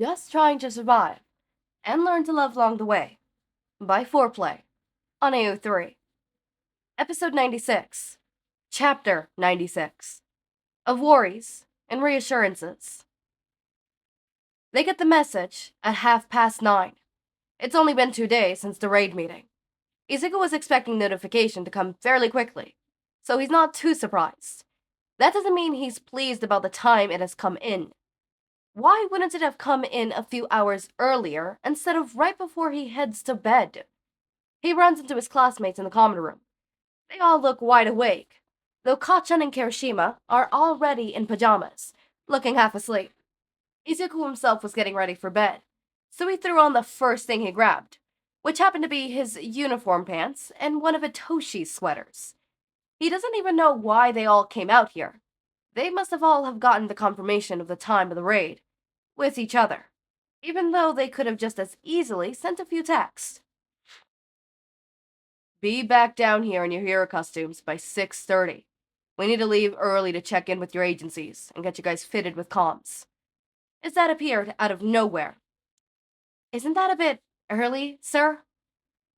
Just trying to survive and learn to love along the way. By Foreplay on AO3. Episode 96. Chapter 96. Of Worries and Reassurances. They get the message at 9:30. It's only been 2 days since the raid meeting. Izuku was expecting notification to come fairly quickly, so he's not too surprised. That doesn't mean he's pleased about the time it has come in. Why wouldn't it have come in a few hours earlier instead of right before he heads to bed? He runs into his classmates in the common room. They all look wide awake, though Kacchan and Kirishima are already in pajamas, looking half asleep. Izuku himself was getting ready for bed, so he threw on the first thing he grabbed, which happened to be his uniform pants and one of Hitoshi's sweaters. He doesn't even know why they all came out here. They must have all gotten the confirmation of the time of the raid with each other, even though they could have just as easily sent a few texts. Be back down here in your hero costumes by 6:30. We need to leave early to check in with your agencies and get you guys fitted with comms. As that appeared out of nowhere. Isn't that a bit early, sir?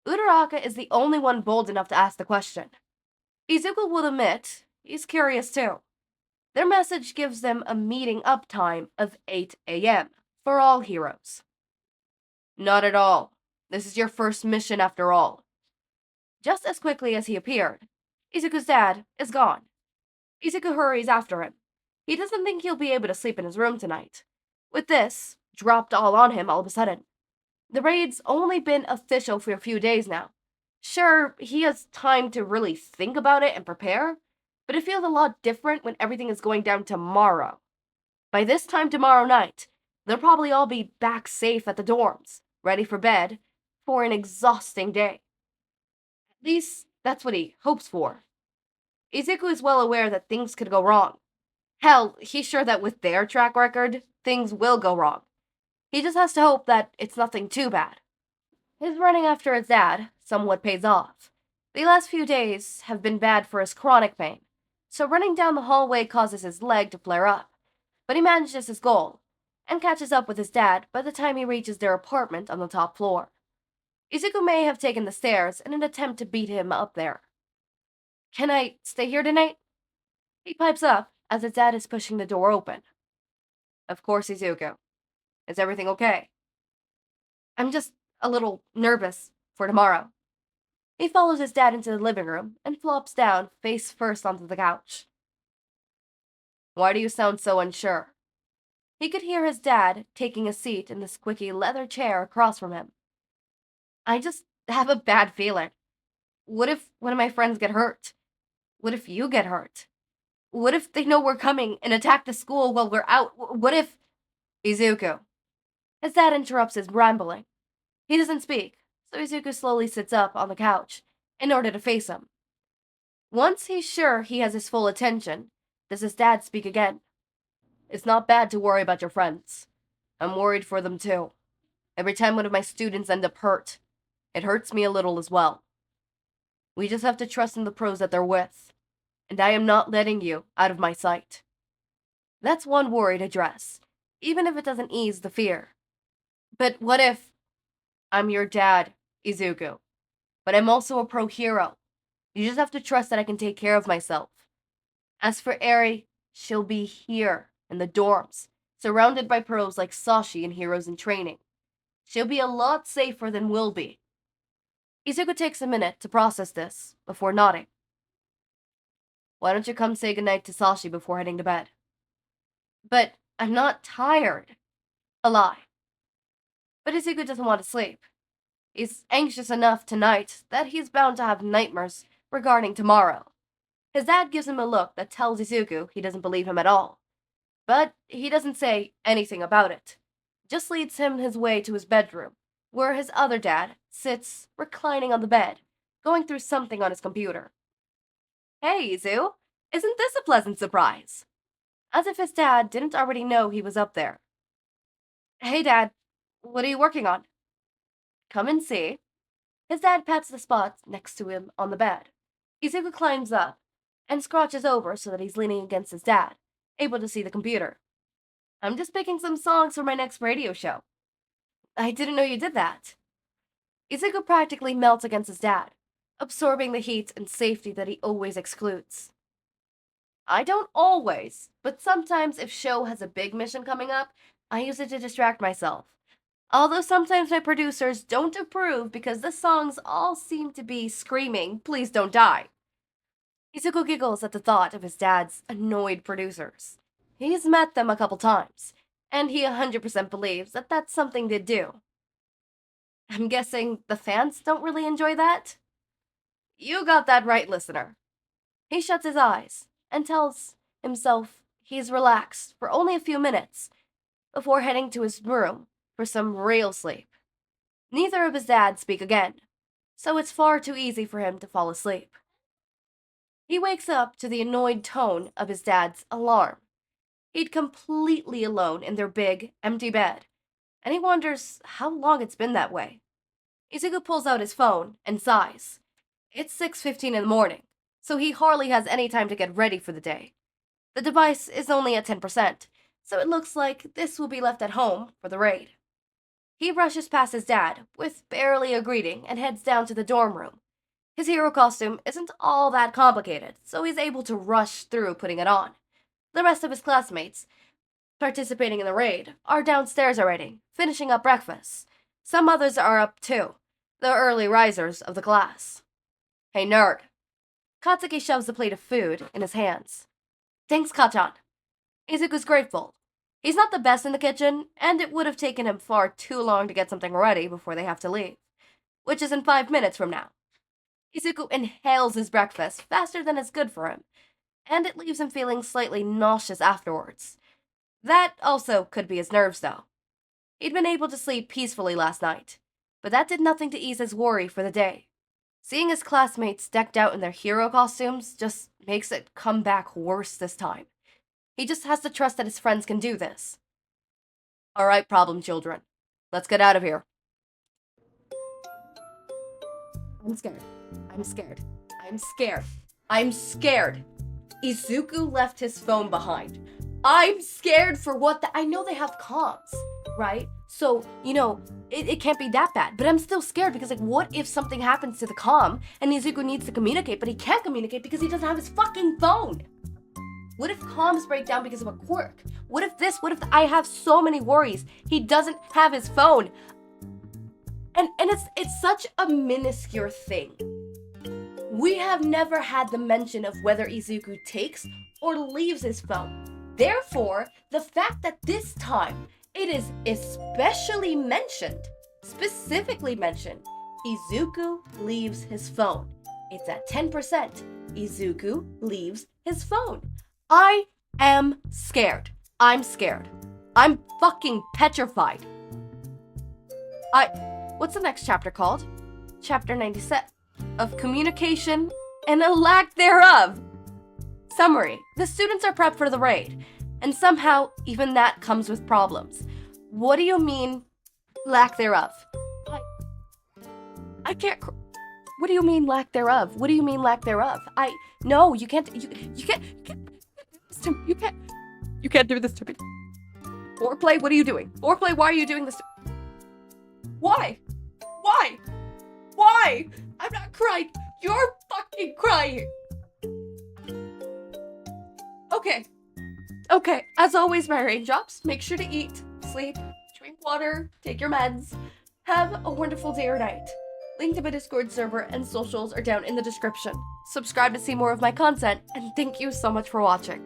Uraraka is the only one bold enough to ask the question. Izuku will admit he's curious too. Their message gives them a meeting up time of 8 a.m. for all heroes. Not at all. This is your first mission after all. Just as quickly as he appeared, Izuku's dad is gone. Izuku hurries after him. He doesn't think he'll be able to sleep in his room tonight. With this dropped all on him all of a sudden. The raid's only been official for a few days now. Sure, he has time to really think about it and prepare, but it feels a lot different when everything is going down tomorrow. By this time tomorrow night, they'll probably all be back safe at the dorms, ready for bed, for an exhausting day. At least, that's what he hopes for. Izuku is well aware that things could go wrong. Hell, he's sure that with their track record, things will go wrong. He just has to hope that it's nothing too bad. His running after his dad somewhat pays off. The last few days have been bad for his chronic pain, so running down the hallway causes his leg to flare up. But he manages his goal, and catches up with his dad by the time he reaches their apartment on the top floor. Izuku may have taken the stairs in an attempt to beat him up there. Can I stay here tonight? He pipes up as his dad is pushing the door open. Of course, Izuku. Is everything okay? I'm just a little nervous for tomorrow. He follows his dad into the living room and flops down face first onto the couch. Why do you sound so unsure? He could hear his dad taking a seat in the squeaky leather chair across from him. I just have a bad feeling. What if one of my friends get hurt? What if you get hurt? What if they know we're coming and attack the school while we're out? What if... Izuku. His dad interrupts his rambling. He doesn't speak, so Izuku slowly sits up on the couch in order to face him. Once he's sure he has his full attention, does his dad speak again. It's not bad to worry about your friends. I'm worried for them too. Every time one of my students ends up hurt, it hurts me a little as well. We just have to trust in the pros that they're with, and I am not letting you out of my sight. That's one worry to address, even if it doesn't ease the fear. But what if... I'm your dad, Izuku, but I'm also a pro hero. You just have to trust that I can take care of myself. As for Eri, she'll be here, in the dorms, surrounded by pros like Sashi and heroes in training. She'll be a lot safer than we'll be. Izuku takes a minute to process this, before nodding. Why don't you come say goodnight to Sashi before heading to bed? But I'm not tired. A lie. But Izuku doesn't want to sleep. He's anxious enough tonight that he's bound to have nightmares regarding tomorrow. His dad gives him a look that tells Izuku he doesn't believe him at all. But he doesn't say anything about it. Just leads him his way to his bedroom, where his other dad sits reclining on the bed, going through something on his computer. Hey, Izu, isn't this a pleasant surprise? As if his dad didn't already know he was up there. Hey, Dad, what are you working on? Come and see. His dad pats the spot next to him on the bed. Izuku climbs up and scrouches over so that he's leaning against his dad, able to see the computer. I'm just picking some songs for my next radio show. I didn't know you did that. Izuku practically melts against his dad, absorbing the heat and safety that he always excludes. I don't always, but sometimes if show has a big mission coming up, I use it to distract myself. Although sometimes my producers don't approve because the songs all seem to be screaming, "Please don't die." Izuku giggles at the thought of his dad's annoyed producers. He's met them a couple times, and he 100% believes that that's something they do. I'm guessing the fans don't really enjoy that? You got that right, listener. He shuts his eyes and tells himself he's relaxed for only a few minutes before heading to his room for some real sleep. Neither of his dads speak again, so it's far too easy for him to fall asleep. He wakes up to the annoyed tone of his dad's alarm. He'd completely alone in their big, empty bed, and he wonders how long it's been that way. Izuku pulls out his phone and sighs. It's 6:15 in the morning, so he hardly has any time to get ready for the day. The device is only at 10%, so it looks like this will be left at home for the raid. He rushes past his dad, with barely a greeting, and heads down to the dorm room. His hero costume isn't all that complicated, so he's able to rush through putting it on. The rest of his classmates, participating in the raid, are downstairs already, finishing up breakfast. Some others are up too, the early risers of the class. Hey, nerd. Katsuki shoves a plate of food in his hands. Thanks, Kachan. Izuku's grateful. He's not the best in the kitchen, and it would have taken him far too long to get something ready before they have to leave, which is in 5 minutes from now. Izuku inhales his breakfast faster than is good for him, and it leaves him feeling slightly nauseous afterwards. That also could be his nerves, though. He'd been able to sleep peacefully last night, but that did nothing to ease his worry for the day. Seeing his classmates decked out in their hero costumes just makes it come back worse this time. He just has to trust that his friends can do this. All right, problem children. Let's get out of here. I'm scared. I'm scared. I'm scared. I'm scared. Izuku left his phone behind. I'm scared for what I know they have comms, right? So, it can't be that bad. But I'm still scared because, what if something happens to the comm and Izuku needs to communicate, but he can't communicate because he doesn't have his fucking phone? What if comms break down because of a quirk? What if I have so many worries? He doesn't have his phone. And it's such a minuscule thing. We have never had the mention of whether Izuku takes or leaves his phone. Therefore, the fact that this time it is specifically mentioned, Izuku leaves his phone. It's at 10%. Izuku leaves his phone. I am scared. I'm scared. I'm fucking petrified. What's the next chapter called? Chapter 97. Of communication and a lack thereof. Summary. The students are prepped for the raid, and somehow even that comes with problems. What do you mean, lack thereof? I can't. What do you mean, lack thereof? What do you mean, lack thereof? No, you can't. You can't. You can't do this to me. Foreplay. What are you doing? Foreplay. Why are you doing this? Why? I'm not crying. You're fucking crying. Okay. As always, my raindrops, make sure to eat, sleep, drink water, take your meds. Have a wonderful day or night. Link to my Discord server and socials are down in the description. Subscribe to see more of my content, and thank you so much for watching.